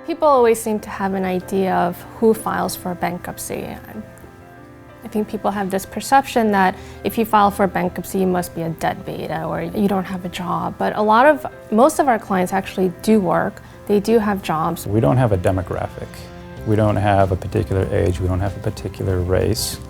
People always seem to have an idea of who files for bankruptcy. I think people have this perception that if you file for bankruptcy, you must be a deadbeat or you don't have a job. But most of our clients actually do work. They do have jobs. We don't have a demographic. We don't have a particular age. We don't have a particular race,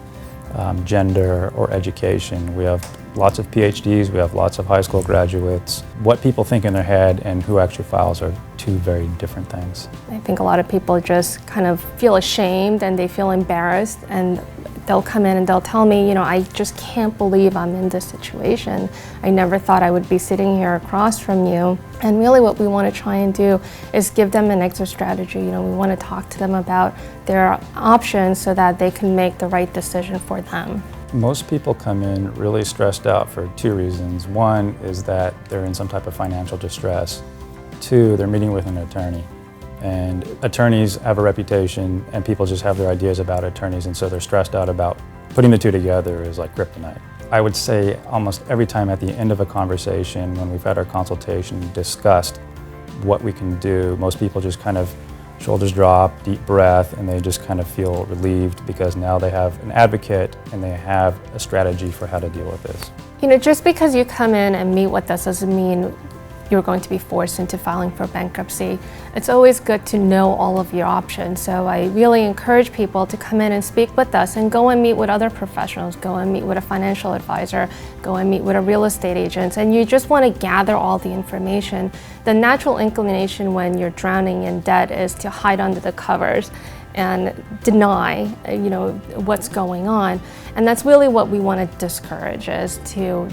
gender, or education. We have lots of PhDs. We have lots of high school graduates. What people think in their head and who actually files are two very different things. I think a lot of people just kind of feel ashamed and they feel embarrassed, and they'll come in and they'll tell me, I just can't believe I'm in this situation. I never thought I would be sitting here across from you. And really what we want to try and do is give them an exit strategy. We want to talk to them about their options so that they can make the right decision for them. Most people come in really stressed out for two reasons. One is that they're in some type of financial distress. Two, they're meeting with an attorney. And attorneys have a reputation, and people just have their ideas about attorneys, and so they're stressed out about putting the two together is like kryptonite. I would say almost every time at the end of a conversation, when we've had our consultation, discussed what we can do, most people just kind of shoulders drop, deep breath, and they just kind of feel relieved because now they have an advocate and they have a strategy for how to deal with this. Just because you come in and meet with us doesn't mean you're going to be forced into filing for bankruptcy. It's always good to know all of your options. So I really encourage people to come in and speak with us and go and meet with other professionals, go and meet with a financial advisor, go and meet with a real estate agent, and you just want to gather all the information. The natural inclination when you're drowning in debt is to hide under the covers and deny, what's going on. And that's really what we want to discourage, is to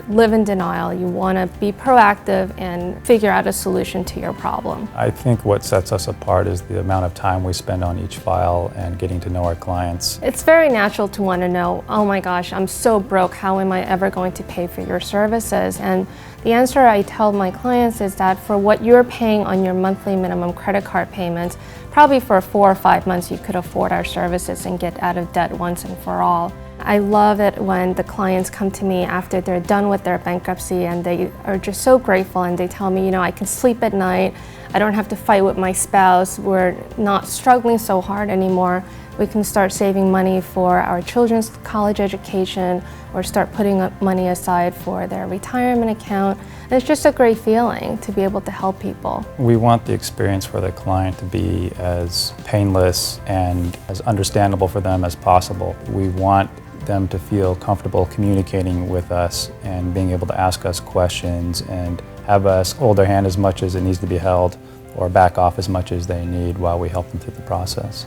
live in denial. You want to be proactive and figure out a solution to your problem. I think what sets us apart is the amount of time we spend on each file and getting to know our clients. It's very natural to want to know, oh my gosh, I'm so broke, how am I ever going to pay for your services? And the answer I tell my clients is that for what you're paying on your monthly minimum credit card payments, probably for 4 or 5 months you could afford our services and get out of debt once and for all. I love it when the clients come to me after they're done with their bankruptcy and they are just so grateful, and they tell me, I can sleep at night, I don't have to fight with my spouse, we're not struggling so hard anymore. We can start saving money for our children's college education or start putting up money aside for their retirement account. And it's just a great feeling to be able to help people. We want the experience for the client to be as painless and as understandable for them as possible. We want them to feel comfortable communicating with us and being able to ask us questions and have us hold their hand as much as it needs to be held or back off as much as they need while we help them through the process.